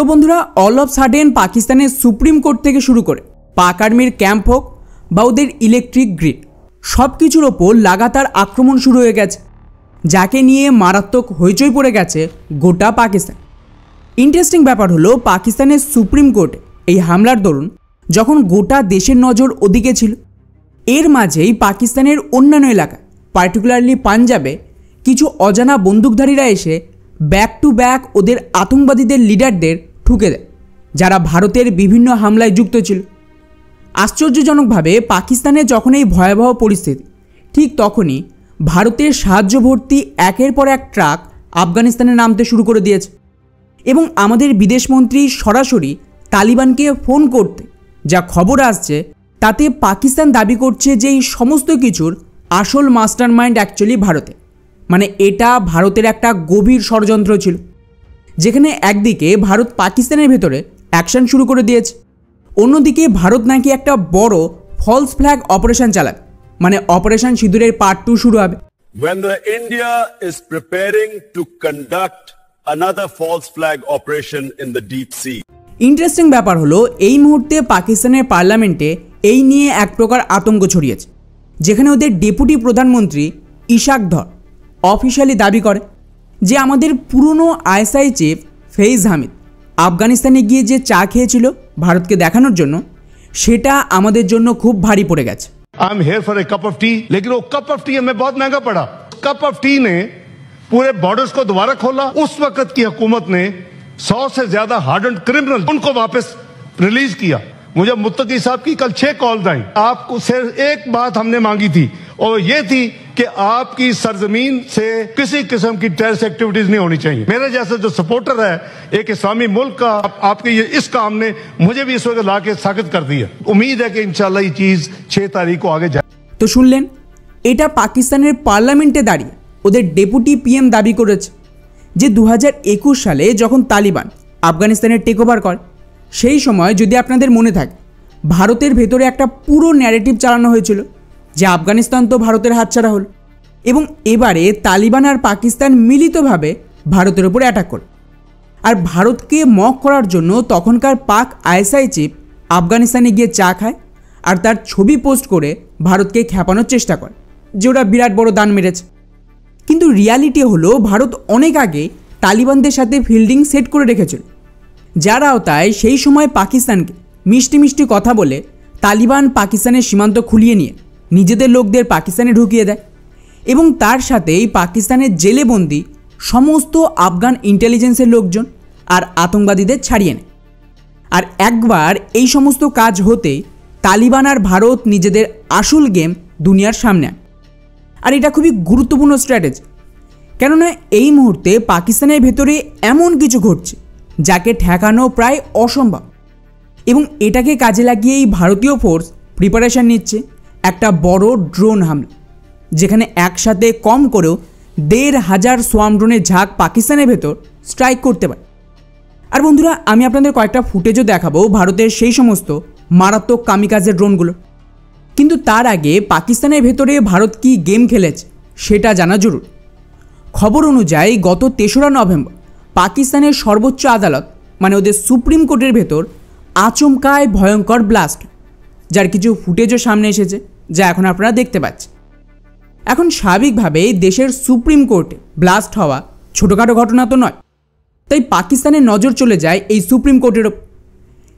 তো বন্ধুরা all of sudden পাকিস্তানের সুপ্রিম কোর্ট থেকে শুরু করে পাক আর্মির ক্যাম্প হোক বা ওদের ইলেকট্রিক গ্রিড সব কিছুর ওপর লাগাতার আক্রমণ শুরু হয়ে গেছে, যাকে নিয়ে মারাত্মক হইচই পড়ে গেছে গোটা পাকিস্তান। ইন্টারেস্টিং ব্যাপার হলো পাকিস্তানের সুপ্রিম কোর্টে এই হামলার দরুন যখন গোটা দেশের নজর ওদিকে ছিল, এর মাঝেই পাকিস্তানের অন্যান্য এলাকা পার্টিকুলারলি পাঞ্জাবে কিছু অজানা বন্দুকধারীরা এসে ব্যাক টু ব্যাক ওদের আতঙ্কবাদীদের লিডারদের ঠুকে দেয়, যারা ভারতের বিভিন্ন হামলায় যুক্ত ছিল। আশ্চর্যজনকভাবে পাকিস্তানে যখন এই ভয়াবহ পরিস্থিতি, ঠিক তখনই ভারতের সাহায্য ভর্তি একের পর এক ট্রাক আফগানিস্তানে নামতে শুরু করে দিয়েছে এবং আমাদের বিদেশমন্ত্রী সরাসরি তালিবানকে ফোন করতে যা খবর আসছে তাতে পাকিস্তান দাবি করছে যে এই সমস্ত কিছুর আসল মাস্টার মাইন্ড অ্যাকচুয়ালি ভারতে, মানে এটা ভারতের একটা গভীর ষড়যন্ত্র ছিল, যেখানে একদিকে ভারত পাকিস্তানের ভেতরে অ্যাকশন শুরু করে দিয়েছে, অন্যদিকে ভারত নাকি একটা বড় ফলস ফ্ল্যাগ অপারেশন চালাবে, মানে অপারেশন সিঁদুরের পার্ট 2 শুরু হবে। When the India is preparing to conduct another false flag operation in the deep sea. Interesting ব্যাপার হলো এই মুহূর্তে পাকিস্তানের পার্লামেন্টে এই নিয়ে এক প্রকার আতঙ্ক ছড়িয়েছে, যেখানে ওদের ডেপুটি প্রধানমন্ত্রী ইশাক ধর অফিশিয়ালি দাবি করে যে আমাদের পুরনো আইএসআই চিফ ফেইজ হামিদ আফগানিস্তানে গিয়ে যে চা খেয়েছিল ভারতকে দেখানোর জন্য, সেটা আমাদের জন্য খুব ভারী পড়ে গেছে। I am here for a cup of T, लेकिन वो कप ऑफ टी हमें बहुत महंगा पड़ा। कप ऑफ टी ने पूरे बॉर्डर्स को दोबारा खोला। उस वक्त की हुकूमत ने 100 से ज्यादा हार्डन्ड क्रिमिनल उनको वापस रिलीज किया। मुझे मुत्तकी साहब की कल 6 कॉल्स आई। आपको सिर्फ एक बात हमने मांगी थी और ये थी कि आपकी सरजमीन से किसी किस्म की टेररिस्ट एक्टिविटीज नहीं होनी चाहिए। मेरे जैसे जो सपोर्टर है एक इस्लामी मुल्क का, आपके ये इस काम ने मुझे भी इस वक्त ला के साबित कर दिया। उम्मीद है कि इंशाल्लाह ये चीज 6 तारीख को आगे जाए। তো শুনলেন, এটা পাকিস্তানের পার্লামেন্টে দাঁড়িয়ে ওদের ডেপুটি পিএম দাবি করেছে যে 2021 সালে যখন তালিবান আফগানিস্তানের টেক ওভার করে, সেই সময় যদি আপনাদের মনে থাকে ভারতের ভেতরে একটা পুরো ন্যারেটিভ চালানো হয়েছিল যে আফগানিস্তান তো ভারতের হাতছাড়া হল এবং এবারে তালিবান আর পাকিস্তান মিলিতভাবে ভারতের ওপর অ্যাটাক করে। আর ভারতকে মক করার জন্য তখনকার পাক আইএসআই চিফ আফগানিস্তানে গিয়ে চা খায় আর তার ছবি পোস্ট করে ভারতকে খেপানোর চেষ্টা করে যে ওরা বিরাট বড় দান মেরেছে। কিন্তু রিয়ালিটি হলো ভারত অনেক আগে তালিবানদের সাথে ফিল্ডিং সেট করে রেখেছিল, যার আওতায় সেই সময় পাকিস্তানকে মিষ্টি মিষ্টি কথা বলে তালিবান পাকিস্তানের সীমান্ত খুলিয়ে নিয়ে নিজেদের লোকদের পাকিস্তানে ঢুকিয়ে দেয় এবং তার সাথেই পাকিস্তানের জেলে বন্দি সমস্ত আফগান ইন্টেলিজেন্সের লোকজন আর আতঙ্কবাদীদের ছাড়িয়ে নেয়। আর একবার এই সমস্ত কাজ হতেই তালিবান আর ভারত নিজেদের আসল গেম দুনিয়ার সামনে আনে। আর এটা খুবই গুরুত্বপূর্ণ স্ট্র্যাটেজি, কেননা এই মুহূর্তে পাকিস্তানের ভেতরে এমন কিছু ঘটছে যাকে ঠেকানো প্রায় অসম্ভব এবং এটাকে কাজে লাগিয়েই ভারতীয় ফোর্স প্রিপারেশান নিচ্ছে একটা বড় ড্রোন হামলা, যেখানে একসাথে কম করেও 1,500 সোয়াম ড্রোনের ঝাঁক পাকিস্তানের ভেতর স্ট্রাইক করতে পারে। আর বন্ধুরা, আমি আপনাদের কয়েকটা ফুটেজও দেখাবো ভারতের সেই সমস্ত মারাত্মক কামিকাজের ড্রোনগুলো, কিন্তু তার আগে পাকিস্তানের ভেতরে ভারত কি গেম খেলেছে সেটা জানা জরুরি। খবর অনুযায়ী গত 3রা নভেম্বর পাকিস্তানের সর্বোচ্চ আদালত, মানে ওদের সুপ্রিম কোর্টের ভেতর আচমকায় ভয়ঙ্কর ব্লাস্ট, যার কিছু ফুটেজও সামনে এসেছে যা এখন আপনারা দেখতে পাচ্ছেন। এখন স্বাভাবিকভাবে দেশের সুপ্রিম কোর্টে ব্লাস্ট হওয়া ছোটোখাটো ঘটনা তো নয়, তাই পাকিস্তানের নজর চলে যায় এই সুপ্রিম কোর্টের ওপর।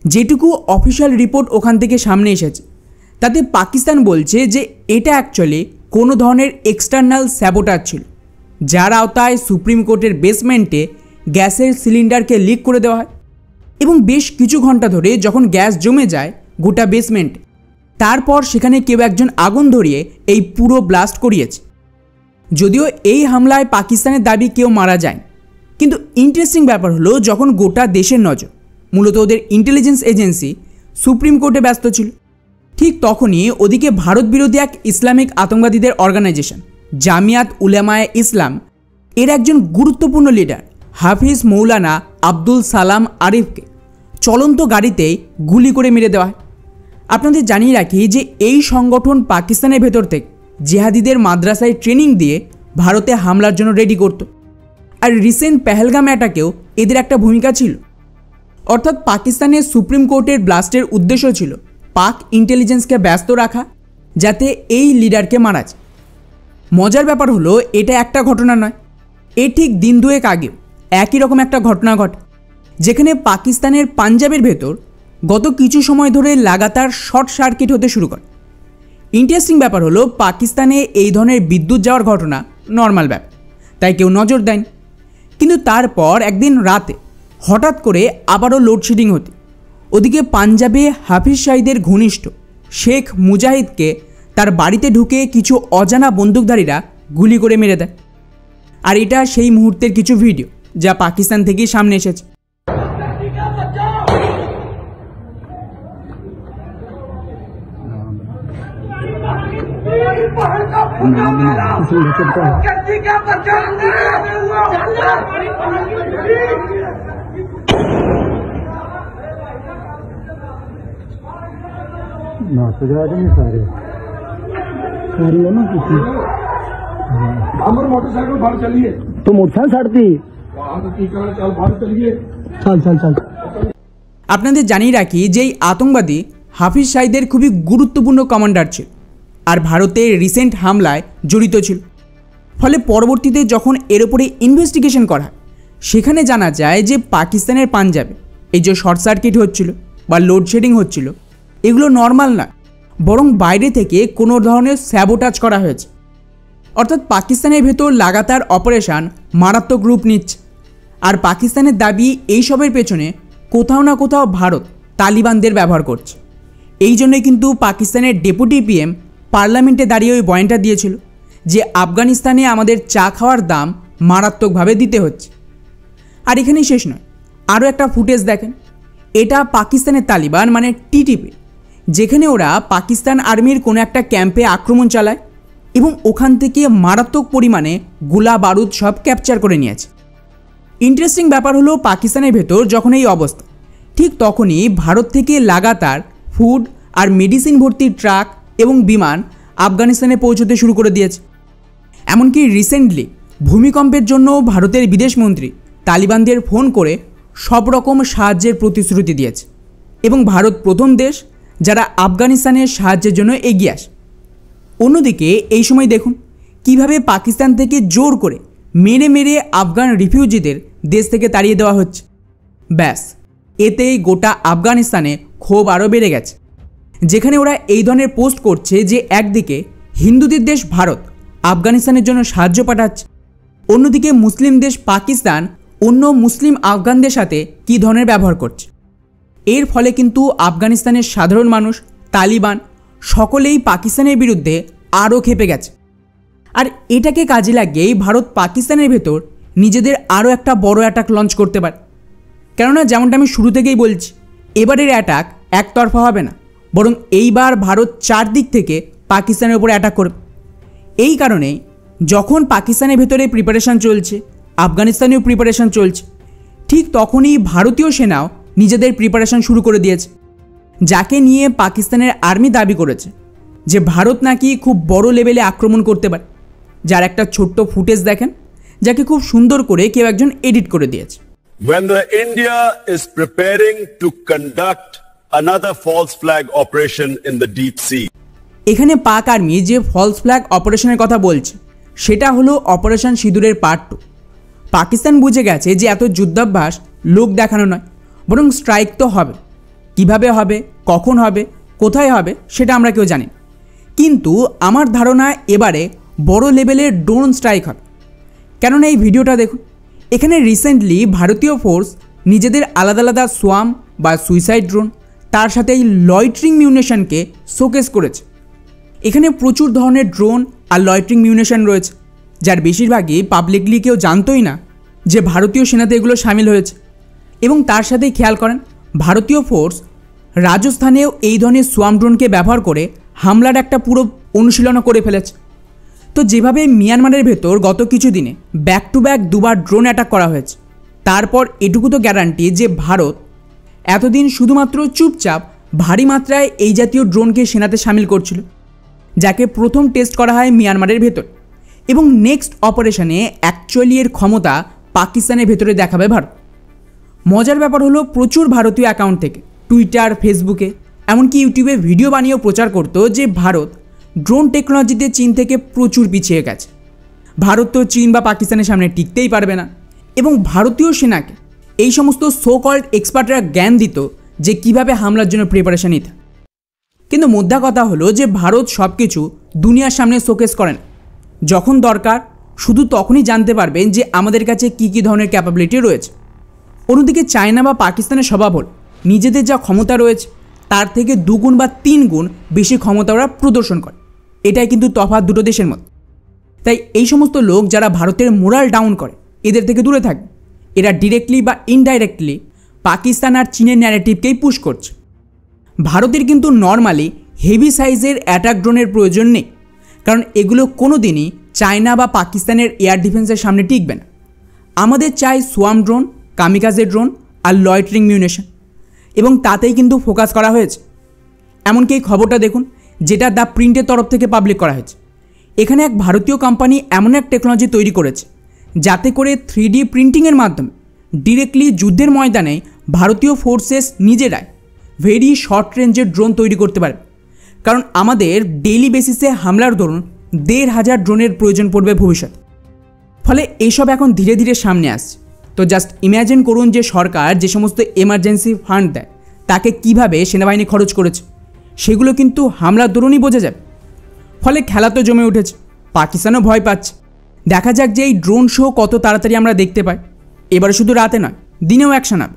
যেটুকু অফিসিয়াল রিপোর্ট ওখান থেকে সামনে এসেছে তাতে পাকিস্তান বলছে যে এটা অ্যাকচুয়ালি কোনো ধরনের এক্সটার্নাল স্যাবোটাজ ছিল, যার আওতায় সুপ্রিম কোর্টের বেসমেন্টে গ্যাসের সিলিন্ডারকে লিক করে দেওয়া হয় এবং বেশ কিছু ঘন্টা ধরে যখন গ্যাস জমে যায় গোটা বেসমেন্টে, তারপর সেখানে কেউ একজন আগুন ধরিয়ে এই পুরো ব্লাস্ট করিয়েছে। যদিও এই হামলায় পাকিস্তানের দাবি কেউ মারা যায়, কিন্তু ইন্টারেস্টিং ব্যাপার হলো যখন গোটা দেশের নজর মূলত ওদের ইন্টেলিজেন্স এজেন্সি সুপ্রিম কোর্টে ব্যস্ত ছিল, ঠিক তখনই ওদিকে ভারত বিরোধী এক ইসলামিক আতঙ্কবাদীদের অর্গানাইজেশন জামিয়াত উলামায়ে ইসলাম এর একজন গুরুত্বপূর্ণ লিডার হাফিজ মৌলানা আব্দুল সালাম আরিফকে চলন্ত গাড়িতেই গুলি করে মেরে দেওয়া হয়। আপনাদের জানিয়ে রাখি যে এই সংগঠন পাকিস্তানের ভেতর থেকে জিহাদিদের মাদ্রাসায় ট্রেনিং দিয়ে ভারতে হামলার জন্য রেডি করত, আর রিসেন্ট পেহেলগাম অ্যাটাকেও এদের একটা ভূমিকা ছিল। অর্থাৎ পাকিস্তানের সুপ্রিম কোর্টের ব্লাস্টের উদ্দেশ্য ছিল পাক ইন্টেলিজেন্সকে ব্যস্ত রাখা, যাতে এই লিডারকে মারা যায়। মজার ব্যাপার হলো এটা একটা ঘটনা নয়, এর ঠিক দিন দুয়েক আগেও একই রকম একটা ঘটনা ঘটে, যেখানে পাকিস্তানের পাঞ্জাবের ভেতর গত কিছু সময় ধরে লাগাতার শর্ট সার্কিট হতে শুরু করে। ইন্টারেস্টিং ব্যাপার হলো পাকিস্তানে এই ধরনের বিদ্যুৎ যাওয়ার ঘটনা নর্মাল ব্যাপার, তাই কেউ নজর দেয়নি। কিন্তু তারপর একদিন রাতে হঠাৎ করে আবারও লোডশেডিং হতে ওদিকে পাঞ্জাবে হাফিজ সাঈদের ঘনিষ্ঠ শেখ মুজাহিদকে তার বাড়িতে ঢুকে কিছু অজানা বন্দুকধারীরা গুলি করে মেরে দেয়। আর এটা সেই মুহূর্তের কিছু ভিডিও যা পাকিস্তান থেকেই সামনে এসেছে। ना तो जाएगा नहीं सारे लो ना किसी हमारे मोटरसाइकिल बाहर चलिए तो मोटरसाइकिल छाड़ती वहाँ तो ठीक है चल बाहर चलिए चल चल चल আপনাদের জানিয়ে রাখি যে এই আতঙ্কবাদী হাফিজ সাঈদের খুবই গুরুত্বপূর্ণ কমান্ডার ছিল আর ভারতের রিসেন্ট হামলায় জড়িত ছিল। ফলে পরবর্তীতে যখন এর উপরে ইনভেস্টিগেশন করা হয় সেখানে জানা যায় যে পাকিস্তানের পাঞ্জাবে এই যে শর্ট সার্কিট হচ্ছিল বা লোডশেডিং হচ্ছিল এগুলো নর্মাল না, বরং বাইরে থেকে কোনো ধরনের স্যাবোটাজ করা হয়েছে। অর্থাৎ পাকিস্তানের ভেতর লাগাতার অপারেশন মারাত্মক রূপ নিচ্ছে। আর পাকিস্তানের দাবি এইসবের পেছনে কোথাও না কোথাও ভারত তালিবানদের ব্যবহার করছে। এই জন্যই কিন্তু পাকিস্তানের ডেপুটি পিএম পার্লামেন্টে দাঁড়িয়ে ওই বয়ানটা দিয়েছিল যে আফগানিস্তানে আমাদের চা খাওয়ার দাম মারাত্মকভাবে দিতে হচ্ছে। আর এখানেই শেষ নয়, আরও একটা ফুটেজ দেখেন। এটা পাকিস্তানের তালিবান মানে টিটিপি, যেখানে ওরা পাকিস্তান আর্মির কোনো একটা ক্যাম্পে আক্রমণ চালায় এবং ওখান থেকে মারাত্মক পরিমাণে গোলা বারুদ সব ক্যাপচার করে নিয়েছে। ইন্টারেস্টিং ব্যাপার হলো পাকিস্তানের ভেতর যখন এই অবস্থা, ঠিক তখনই ভারত থেকে লাগাতার ফুড আর মেডিসিন ভর্তি ট্রাক এবং বিমান আফগানিস্তানে পৌঁছতে শুরু করে দিয়েছে। এমনকি রিসেন্টলি ভূমিকম্পের জন্য ভারতের বিদেশমন্ত্রী তালিবানদের ফোন করে সব রকম সাহায্যের প্রতিশ্রুতি দিয়েছে এবং ভারত প্রথম দেশ যারা আফগানিস্তানের সাহায্যের জন্য এগিয়ে আসে। অন্যদিকে এই সময় দেখুন কিভাবে পাকিস্তান থেকে জোর করে মেরে মেরে আফগান রিফিউজিদের দেশ থেকে তাড়িয়ে দেওয়া হচ্ছে। ব্যাস, এতেই গোটা আফগানিস্তানে ক্ষোভ আরও বেড়ে গেছে, যেখানে ওরা এই ধরনের পোস্ট করছে যে একদিকে হিন্দুদের দেশ ভারত আফগানিস্তানের জন্য সাহায্য পাঠাচ্ছে, অন্যদিকে মুসলিম দেশ পাকিস্তান অন্য মুসলিম আফগানদের সাথে কী ধরনের ব্যবহার করছে। এর ফলে কিন্তু আফগানিস্তানের সাধারণ মানুষ, তালিবান সকলেই পাকিস্তানের বিরুদ্ধে আরও ক্ষেপে গেছে। আর এটাকে কাজে লাগিয়েই ভারত পাকিস্তানের ভেতর নিজেদের আরও একটা বড় অ্যাটাক লঞ্চ করতে পারে। কেননা যেমনটা আমি শুরু থেকেই বলছি, এবারের অ্যাটাক একতরফা হবে না, বরং এইবার ভারত চারদিক থেকে পাকিস্তানের উপরে অ্যাটাক করবে। এই কারণেই যখন পাকিস্তানের ভেতরে প্রিপারেশান চলছে, আফগানিস্তানেও প্রিপারেশান চলছে, ঠিক তখনই ভারতীয় সেনাও নিজেদের প্রিপারেশান শুরু করে দিয়েছে, যাকে নিয়ে পাকিস্তানের আর্মি দাবি করেছে যে ভারত নাকি খুব বড় লেভেলে আক্রমণ করতে পারে, যার একটা ছোট্ট ফুটেজ দেখেন, যাকে খুব সুন্দর করে কেউ একজন এডিট করে দিয়েছে। When the India is preparing to conduct another false flag operation in the deep sea. এখানে পাক আর্মি যে ফলস ফ্ল্যাগ অপারেশনের কথা বলছে সেটা হলো অপারেশন সিঁদুরের পার্ট 2। পাকিস্তান বুঝে গেছে যে এত যুদ্ধাভ্যাস লোক দেখানো নয়, বরং স্ট্রাইক তো হবে। কিভাবে হবে, কখন হবে, কোথায় হবে সেটা আমরা কেউ জানি, কিন্তু আমার ধারণা এবারে বড় লেভেলের ড্রোন স্ট্রাইক হবে। কেননা এই ভিডিওটা দেখুন, এখানে রিসেন্টলি ভারতীয় ফোর্স নিজেদের আলাদা আলাদা সোয়াম বা সুইসাইড ড্রোন, তার সাথে এই লয়ট্রিং মিউনিশনকে শোকেস করেছে। এখানে প্রচুর ধরনের ড্রোন আর লয়ট্রিং মিউনিশন রয়েছে, যার বেশিরভাগই পাবলিকলি কেউ জানতোই না যে ভারতীয় সেনাতে এগুলো সামিল হয়েছে। এবং তার সাথেই খেয়াল করেন ভারতীয় ফোর্স রাজস্থানেও এই ধরনের সোয়াম ড্রোনকে ব্যবহার করে হামলার একটা পুরো অনুশীলনও করে ফেলেছে। তো যেভাবে মিয়ানমারের ভেতর গত কিছু দিনে ব্যাক টু ব্যাক দুবার ড্রোন অ্যাটাক করা হয়েছে, তারপর এটুকু তো গ্যারান্টি যে ভারত এতদিন শুধুমাত্র চুপচাপ ভারী মাত্রায় এই জাতীয় ড্রোনকে সেনাতে সামিল করছিল, যাকে প্রথম টেস্ট করা হয় মিয়ানমারের ভেতর, এবং নেক্সট অপারেশনে অ্যাকচুয়ালি এর ক্ষমতা পাকিস্তানের ভেতরে দেখাবে ভারত। মজার ব্যাপার হলো প্রচুর ভারতীয় অ্যাকাউন্ট থেকে টুইটার, ফেসবুকে, এমনকি ইউটিউবে ভিডিও বানিয়েও প্রচার করতো যে ভারত ড্রোন টেকনোলজিতে চীন থেকে প্রচুর পিছিয়ে গেছে। ভারত তো চীন বা পাকিস্তানের সামনে টিকতেই পারবে না, এবং ভারতীয় সেনাকে এই সমস্ত সো কল্ড এক্সপার্টরা জ্ঞান দিত যে কিভাবে হামলার জন্য প্রিপারেশন নিতে। কিন্তু মুদ্রা কথা হলো যে ভারত সব কিছু দুনিয়ার সামনে শোকেস করে না। যখন দরকার শুধু তখনই জানতে পারবেন যে আমাদের কাছে কী কী ধরনের ক্যাপাবিলিটি রয়েছে। অন্যদিকে চায়না বা পাকিস্তানের স্বভাব হল নিজেদের যা ক্ষমতা রয়েছে তার থেকে 2 গুণ বা 3 গুণ বেশি ক্ষমতা ওরা প্রদর্শন করে। এটাই কিন্তু তফাৎ দুটো দেশের মধ্যে। তাই এই সমস্ত লোক যারা ভারতের মোরাল ডাউন করে এদের থেকে দূরে থাকে। এরা ডিরেক্টলি বা ইনডাইরেক্টলি পাকিস্তান আর চীনের ন্যারেটিভকেই পুশ করছে। ভারতের কিন্তু নর্মালি হেভি সাইজের অ্যাটাক ড্রোনের প্রয়োজন নেই, কারণ এগুলো কোনো দিনই চায়না বা পাকিস্তানের এয়ার ডিফেন্সের সামনে টিকবে না। আমাদের চাই সোয়াম ড্রোন, কামিকাজে ড্রোন আর লয়টারিং মিউনিশন, এবং তাতেই কিন্তু ফোকাস করা হয়েছে। এমনকি এই খবরটা দেখুন, যেটা দ্য প্রিন্টের তরফ থেকে পাবলিক করা হয়েছে। এখানে এক ভারতীয় কোম্পানি এমন এক টেকনোলজি তৈরি করেছে যাতে করে 3D প্রিন্টিংয়ের মাধ্যমে ডিরেক্টলি যুদ্ধের ময়দানে ভারতীয় ফোর্সেস নিজেরাই ভেরি শর্ট রেঞ্জের ড্রোন তৈরি করতে পারে। কারণ আমাদের ডেইলি বেসিসে হামলার দরুন 1500 ড্রোনের প্রয়োজন পড়বে ভবিষ্যতে। ফলে এইসব এখন ধীরে ধীরে সামনে আসছে। তো জাস্ট ইম্যাজিন করুন যে সরকার যে সমস্ত এমার্জেন্সি ফান্ড দেয় তাকে কিভাবে সেনাবাহিনী খরচ করেছে, সেগুলো কিন্তু হামলার দরুনই বোঝা যাবে। ফলে খেলা তো জমে উঠেছে, পাকিস্তানও ভয় পাচ্ছে। দেখা যাক যে এই ড্রোন শো কত তাড়াতাড়ি আমরা দেখতে পাই। এবারে শুধু রাতে নয়, দিনেও অ্যাকশন হবে।